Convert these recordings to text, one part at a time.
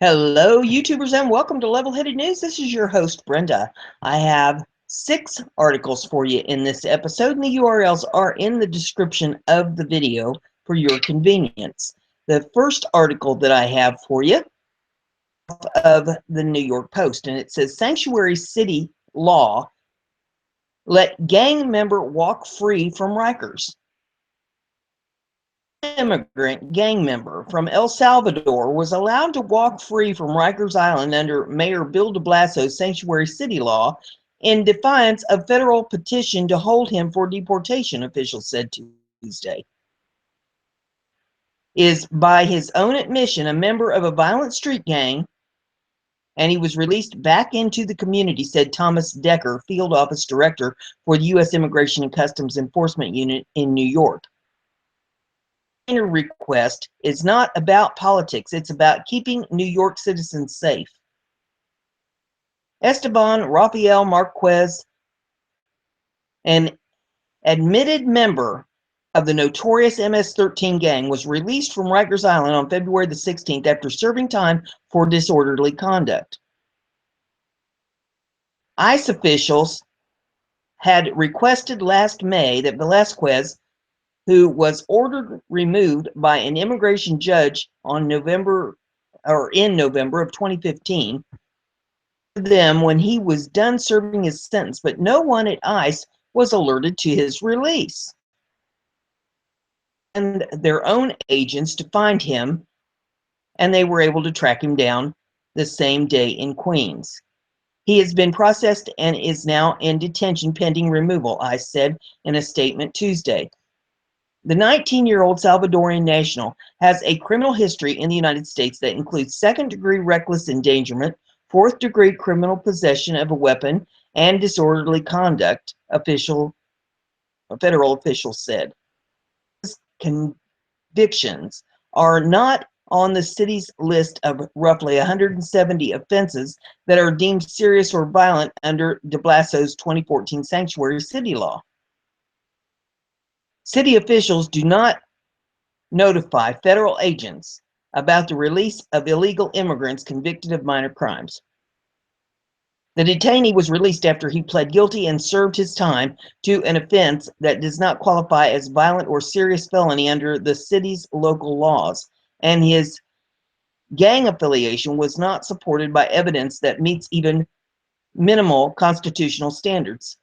Hello, YouTubers, and welcome to Level-Headed News. This is your host, Brenda. I have 6 articles for you in this episode, and the URLs are in the description of the video for your convenience. The first article that I have for you of the New York Post, and it says, Sanctuary City Law Let Gang Member Walk Free from Rikers. Immigrant gang member from El Salvador was allowed to walk free from Rikers Island under Mayor Bill de Blasio's Sanctuary City law in defiance of federal petition to hold him for deportation, officials said Tuesday. Is by his own admission a member of a violent street gang, and he was released back into the community, said Thomas Decker, field office director for the U.S. Immigration and Customs Enforcement Unit in New York. Request is not about politics. It's about keeping New York citizens safe. Esteban Rafael Marquez, an admitted member of the notorious MS-13 gang, was released from Rikers Island on February the 16th after serving time for disorderly conduct. ICE officials had requested last May that Velasquez, who was ordered removed by an immigration judge in November of 2015, them when he was done serving his sentence, but no one at ICE was alerted to his release. And their own agents to find him, and they were able to track him down the same day in Queens. He has been processed and is now in detention pending removal, ICE said in a statement Tuesday. The 19-year-old Salvadorian national has a criminal history in the United States that includes second-degree reckless endangerment, fourth-degree criminal possession of a weapon, and disorderly conduct, federal officials said. Convictions are not on the city's list of roughly 170 offenses that are deemed serious or violent under de Blasio's 2014 Sanctuary City law. City officials do not notify federal agents about the release of illegal immigrants convicted of minor crimes. The detainee was released after he pled guilty and served his time to an offense that does not qualify as violent or serious felony under the city's local laws, and his gang affiliation was not supported by evidence that meets even minimal constitutional standards,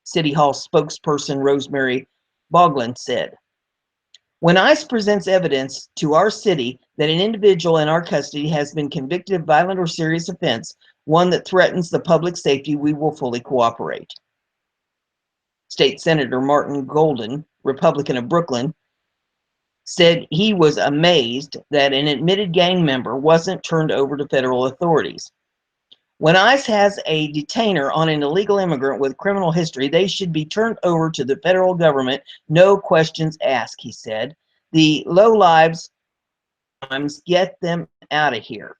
City Hall spokesperson Rosemary Boglin said. When ICE presents evidence to our city that an individual in our custody has been convicted of violent or serious offense, one that threatens the public safety, we will fully cooperate. State Senator Martin Golden, Republican of Brooklyn, said he was amazed that an admitted gang member wasn't turned over to federal authorities. When ICE has a detainer on an illegal immigrant with criminal history, they should be turned over to the federal government, no questions asked, he said. The lowlives, get them out of here.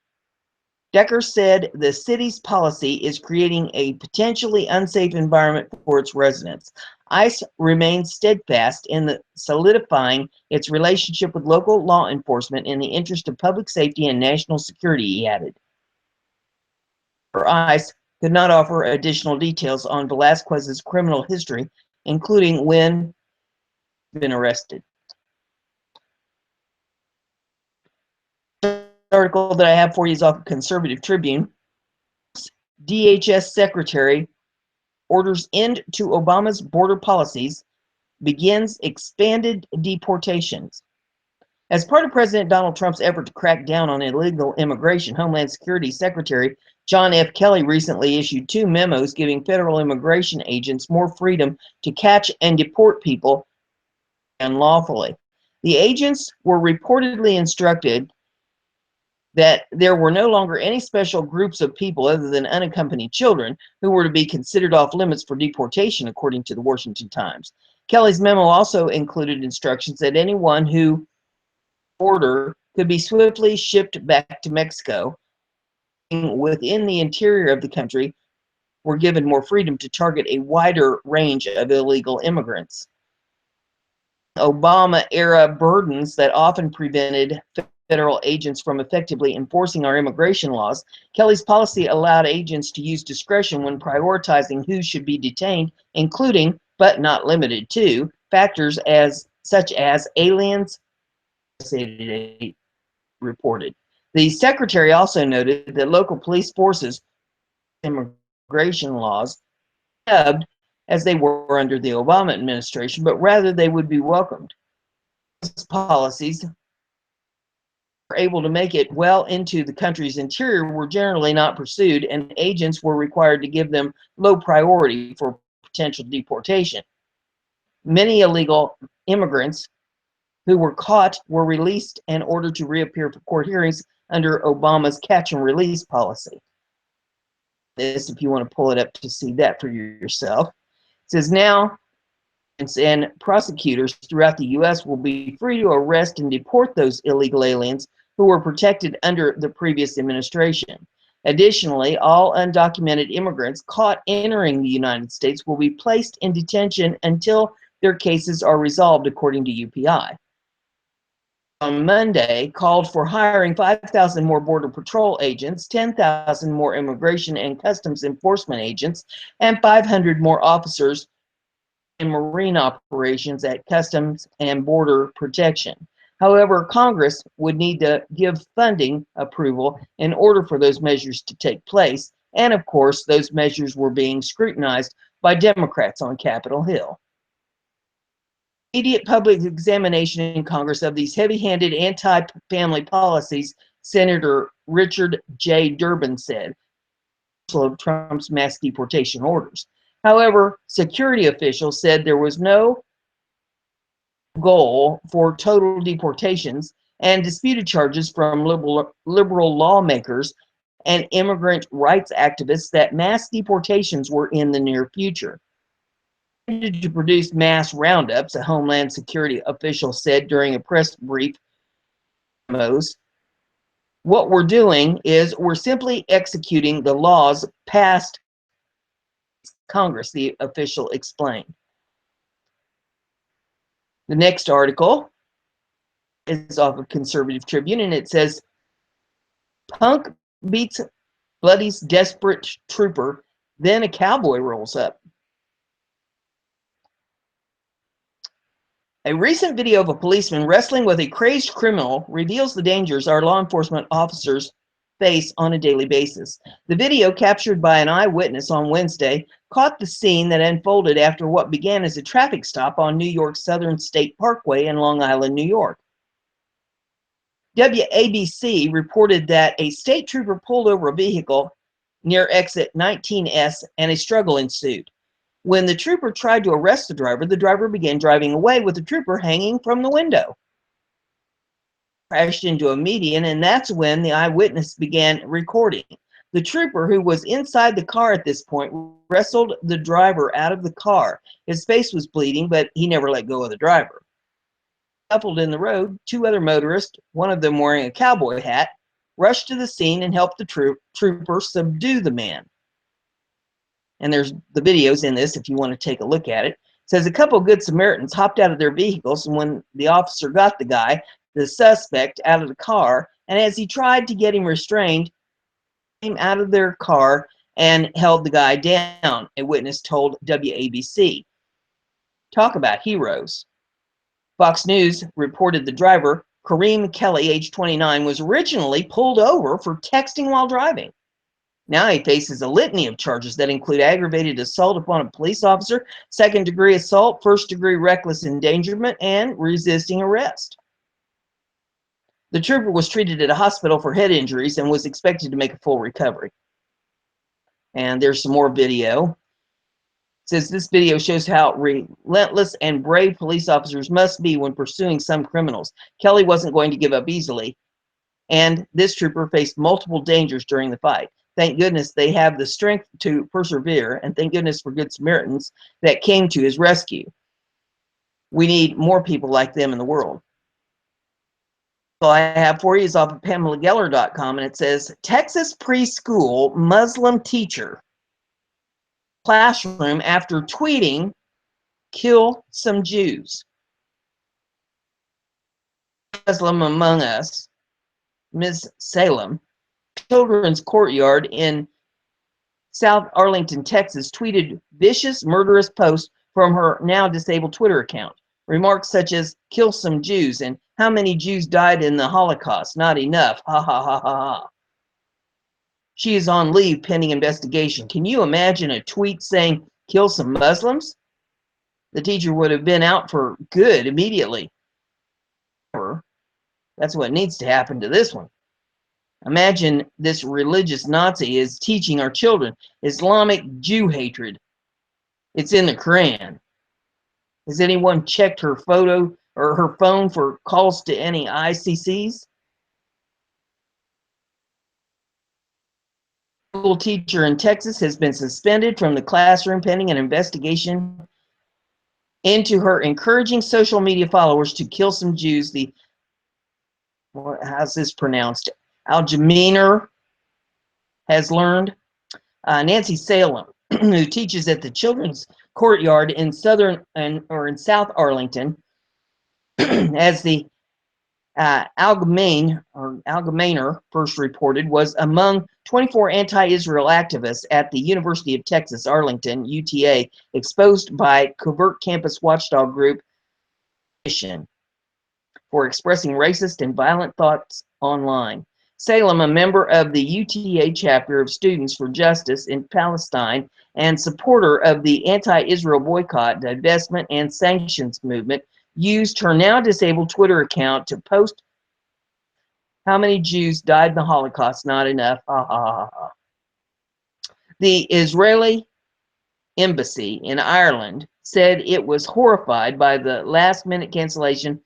Decker said the city's policy is creating a potentially unsafe environment for its residents. ICE remains steadfast in solidifying its relationship with local law enforcement in the interest of public safety and national security, he added. ICE could not offer additional details on Velasquez's criminal history, including when he's been arrested. The article that I have for you is off Conservative Tribune. DHS Secretary orders end to Obama's border policies, begins expanded deportations. As part of President Donald Trump's effort to crack down on illegal immigration, Homeland Security Secretary John F. Kelly recently issued 2 memos giving federal immigration agents more freedom to catch and deport people unlawfully. The agents were reportedly instructed that there were no longer any special groups of people other than unaccompanied children who were to be considered off limits for deportation, according to the Washington Times. Kelly's memo also included instructions that anyone who border could be swiftly shipped back to Mexico. Within the interior of the country were given more freedom to target a wider range of illegal immigrants. Obama-era burdens that often prevented federal agents from effectively enforcing our immigration laws. Kelly's policy allowed agents to use discretion when prioritizing who should be detained, including, but not limited to, factors such as aliens, reported. The secretary also noted that local police forces immigration laws dubbed as they were under the Obama administration, but rather they would be welcomed. These policies were able to make it well into the country's interior were generally not pursued, and agents were required to give them low priority for potential deportation. Many illegal immigrants who were caught were released and ordered to reappear for court hearings under Obama's catch and release policy. This, if you want to pull it up to see that for yourself. It says now, and prosecutors throughout the U.S. will be free to arrest and deport those illegal aliens who were protected under the previous administration. Additionally, all undocumented immigrants caught entering the United States will be placed in detention until their cases are resolved, according to UPI. On Monday, called for hiring 5,000 more Border Patrol agents, 10,000 more Immigration and Customs Enforcement agents, and 500 more officers in marine operations at Customs and Border Protection. However, Congress would need to give funding approval in order for those measures to take place, and of course, those measures were being scrutinized by Democrats on Capitol Hill. Immediate public examination in Congress of these heavy-handed anti-family policies, Senator Richard J. Durbin said, of Trump's mass deportation orders. However, security officials said there was no goal for total deportations and disputed charges from liberal lawmakers and immigrant rights activists that mass deportations were in the near future. To produce mass roundups, a Homeland Security official said during a press brief. What we're doing is we're simply executing the laws passed Congress, the official explained. The next article is off of Conservative Tribune, and it says, Punk beats Bloody's desperate trooper, then a cowboy rolls up. A recent video of a policeman wrestling with a crazed criminal reveals the dangers our law enforcement officers face on a daily basis. The video, captured by an eyewitness on Wednesday, caught the scene that unfolded after what began as a traffic stop on New York's Southern State Parkway in Long Island, New York. WABC reported that a state trooper pulled over a vehicle near exit 19S and a struggle ensued. When the trooper tried to arrest the driver began driving away with the trooper hanging from the window. Crashed into a median, and that's when the eyewitness began recording. The trooper, who was inside the car at this point, wrestled the driver out of the car. His face was bleeding, but he never let go of the driver. Coupled in the road, two other motorists, one of them wearing a cowboy hat, rushed to the scene and helped the trooper subdue the man. And there's the videos in this if you want to take a look at it. It says a couple of good Samaritans hopped out of their vehicles, and when the officer got the suspect, out of the car, and as he tried to get him restrained, came out of their car and held the guy down, a witness told WABC. Talk about heroes. Fox News reported the driver, Kareem Kelly, age 29, was originally pulled over for texting while driving. Now he faces a litany of charges that include aggravated assault upon a police officer, second-degree assault, first-degree reckless endangerment, and resisting arrest. The trooper was treated at a hospital for head injuries and was expected to make a full recovery. And there's some more video. It says this video shows how relentless and brave police officers must be when pursuing some criminals. Kelly wasn't going to give up easily, and this trooper faced multiple dangers during the fight. Thank goodness they have the strength to persevere, and thank goodness for good Samaritans that came to his rescue. We need more people like them in the world. All I have for you is off of PamelaGeller.com, and it says, Texas preschool Muslim teacher classroom after tweeting, kill some Jews. Muslim among us Ms. Salem, children's courtyard in South Arlington, Texas, tweeted vicious, murderous posts from her now disabled Twitter account. Remarks such as, kill some Jews, and how many Jews died in the Holocaust? Not enough. Ha ha ha ha ha. She is on leave pending investigation. Can you imagine a tweet saying, kill some Muslims? The teacher would have been out for good immediately. That's what needs to happen to this one. Imagine this religious Nazi is teaching our children Islamic Jew hatred. It's in the Quran. Has anyone checked her photo or her phone for calls to any ICCs? A school teacher in Texas has been suspended from the classroom pending an investigation into her encouraging social media followers to kill some Jews. How's this pronounced? Algemeiner has learned. Nancy Salem, who teaches at the Children's Courtyard in South Arlington, as the Algemeiner first reported, was among 24 anti-Israel activists at the University of Texas, Arlington, UTA, exposed by covert campus watchdog group Gibson for expressing racist and violent thoughts online. Salem, a member of the UTA chapter of Students for Justice in Palestine and supporter of the anti-Israel boycott, divestment, and sanctions movement, used her now disabled Twitter account to post, how many Jews died in the Holocaust? Not enough. Ha ha ha ha. The Israeli embassy in Ireland said it was horrified by the last-minute cancellation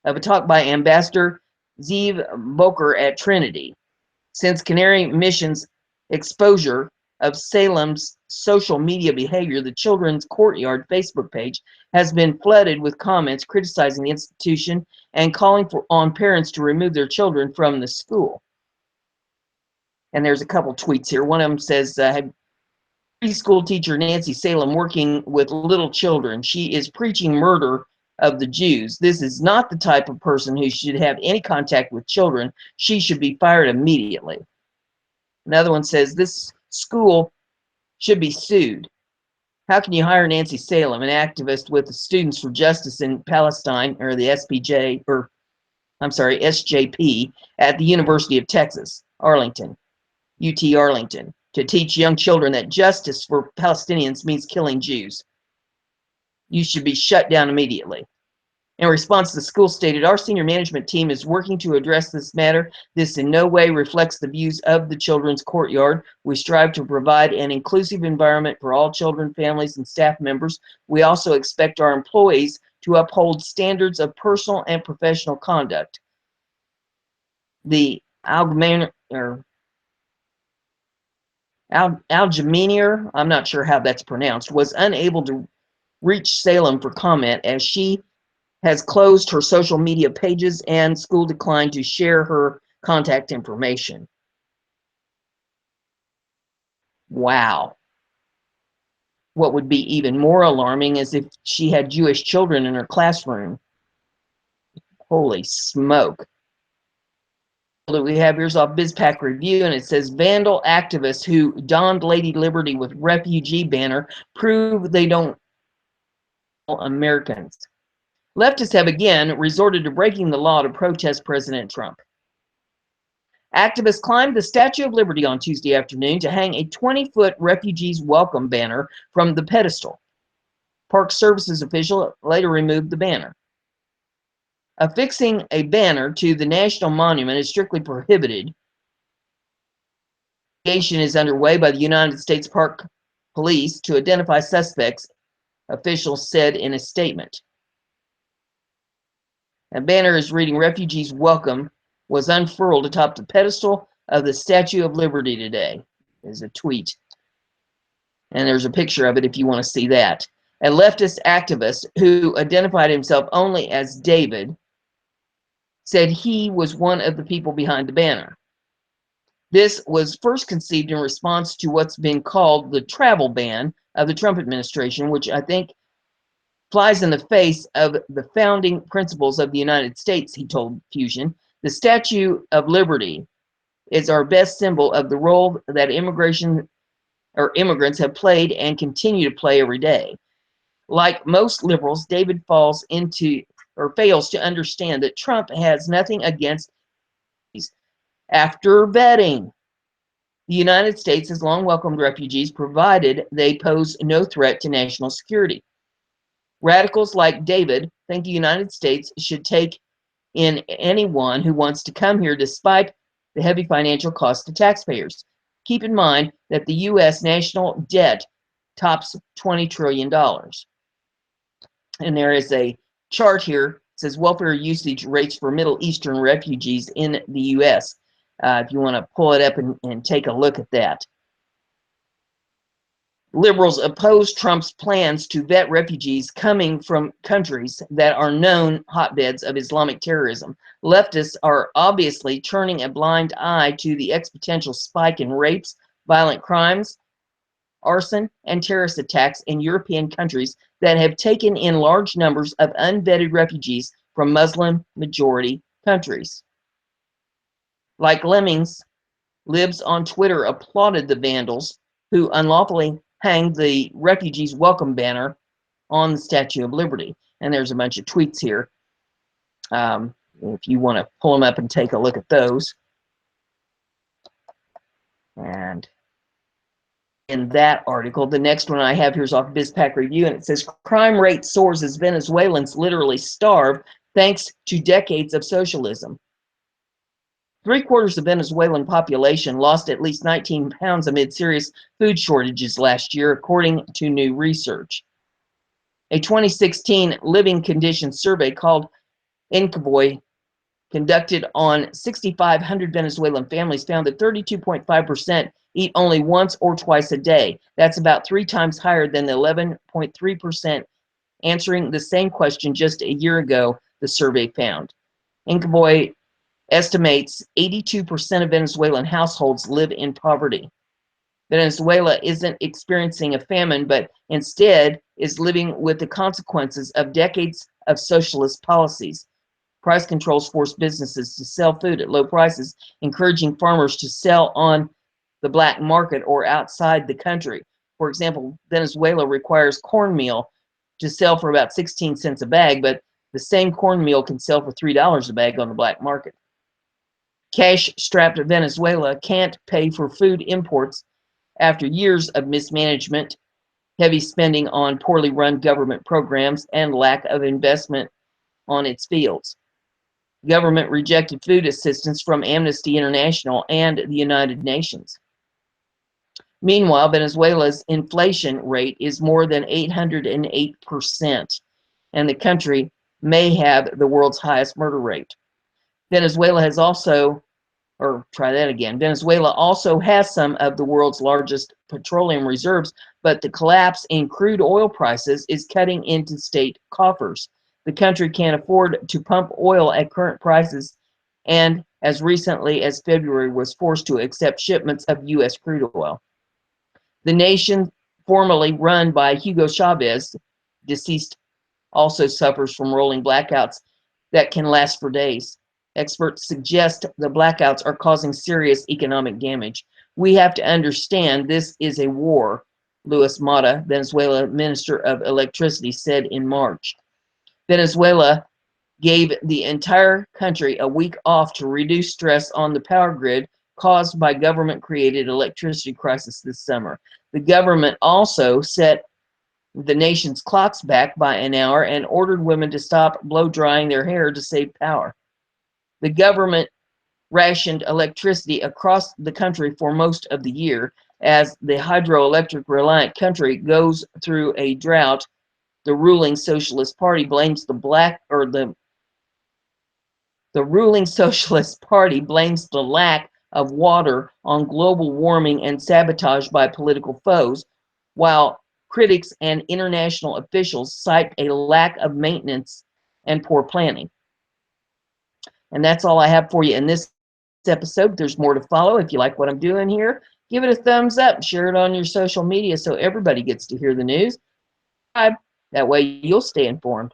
of a talk by Ambassador Zeev Boker at Trinity. Since Canary Mission's exposure of Salem's social media behavior, the Children's Courtyard Facebook page has been flooded with comments criticizing the institution and calling on parents to remove their children from the school. And there's a couple tweets here. One of them says, preschool teacher Nancy Salem working with little children. She is preaching murder of the Jews. This is not the type of person who should have any contact with children. She should be fired immediately. Another one says, this school should be sued. How can you hire Nancy Salem, an activist with the Students for Justice in Palestine, or the SJP, at the University of Texas, Arlington, UT Arlington, to teach young children that justice for Palestinians means killing Jews? You should be shut down immediately. In response, the school stated, our senior management team is working to address this matter. This in no way reflects the views of the Children's Courtyard. We strive to provide an inclusive environment for all children, families, and staff members. We also expect our employees to uphold standards of personal and professional conduct. The Algemeiner, I'm not sure how that's pronounced, was unable to reach Salem for comment as she has closed her social media pages and school declined to share her contact information. Wow. What would be even more alarming is if she had Jewish children in her classroom. Holy smoke. That we have here's off BizPack Review, and it says vandal activists who donned Lady Liberty with refugee banner prove they don't Americans. Leftists have again resorted to breaking the law to protest President Trump. Activists climbed the Statue of Liberty on Tuesday afternoon to hang a 20-foot refugees welcome banner from the pedestal. Park Services official later removed the banner. Affixing a banner to the national monument is strictly prohibited. Investigation is underway by the United States Park Police to identify suspects, officials said in a statement. A banner is reading "Refugees Welcome" was unfurled atop the pedestal of the Statue of Liberty today. There's a tweet. And there's a picture of it if you want to see that. A leftist activist who identified himself only as David said he was one of the people behind the banner. This was first conceived in response to what's been called the travel ban of the Trump administration, which I think flies in the face of the founding principles of the United States, he told Fusion. The Statue of Liberty is our best symbol of the role that immigrants have played and continue to play every day. Like most liberals, David fails to understand that Trump has nothing against these. After vetting, the United States has long welcomed refugees provided they pose no threat to national security. Radicals like David think the United States should take in anyone who wants to come here despite the heavy financial cost to taxpayers. Keep in mind that the U.S. national debt tops $20 trillion. And there is a chart here. It says welfare usage rates for Middle Eastern refugees in the U.S. If you want to pull it up and take a look at that. Liberals oppose Trump's plans to vet refugees coming from countries that are known hotbeds of Islamic terrorism. Leftists are obviously turning a blind eye to the exponential spike in rapes, violent crimes, arson, and terrorist attacks in European countries that have taken in large numbers of unvetted refugees from Muslim-majority countries. Like lemmings, libs on Twitter applauded the vandals who unlawfully hanged the Refugees Welcome banner on the Statue of Liberty. And there's a bunch of tweets here. If you want to pull them up and take a look at those. And in that article, the next one I have here is off BizPac Review, and it says crime rate soars as Venezuelans literally starve thanks to decades of socialism. 3/4 of Venezuelan population lost at least 19 pounds amid serious food shortages last year, according to new research. A 2016 living conditions survey called Encoboy, conducted on 6,500 Venezuelan families, found that 32.5% eat only once or twice a day. That's about 3 times higher than the 11.3% answering the same question just a year ago, the survey found. Encoboy estimates 82% of Venezuelan households live in poverty. Venezuela isn't experiencing a famine, but instead is living with the consequences of decades of socialist policies. Price controls force businesses to sell food at low prices, encouraging farmers to sell on the black market or outside the country. For example, Venezuela requires cornmeal to sell for about 16 cents a bag, but the same cornmeal can sell for $3 a bag on the black market. Cash-strapped Venezuela can't pay for food imports after years of mismanagement, heavy spending on poorly run government programs, and lack of investment on its fields. Government rejected food assistance from Amnesty International and the United Nations. Meanwhile, Venezuela's inflation rate is more than 808%, and the country may have the world's highest murder rate. Venezuela also has some of the world's largest petroleum reserves, but the collapse in crude oil prices is cutting into state coffers. The country can't afford to pump oil at current prices, and as recently as February was forced to accept shipments of U.S. crude oil. The nation, formerly run by Hugo Chavez, deceased, also suffers from rolling blackouts that can last for days. Experts suggest the blackouts are causing serious economic damage. We have to understand this is a war, Luis Mata, Venezuela Minister of Electricity, said in March. Venezuela gave the entire country a week off to reduce stress on the power grid caused by government-created electricity crisis this summer. The government also set the nation's clocks back by an hour and ordered women to stop blow-drying their hair to save power. The government rationed electricity across the country for most of the year. As the hydroelectric reliant country goes through a drought, the ruling Socialist Party blames the lack of water on global warming and sabotage by political foes, while critics and international officials cite a lack of maintenance and poor planning. And that's all I have for you in this episode. There's more to follow. If you like what I'm doing here, give it a thumbs up, share it on your social media so everybody gets to hear the news. That way you'll stay informed.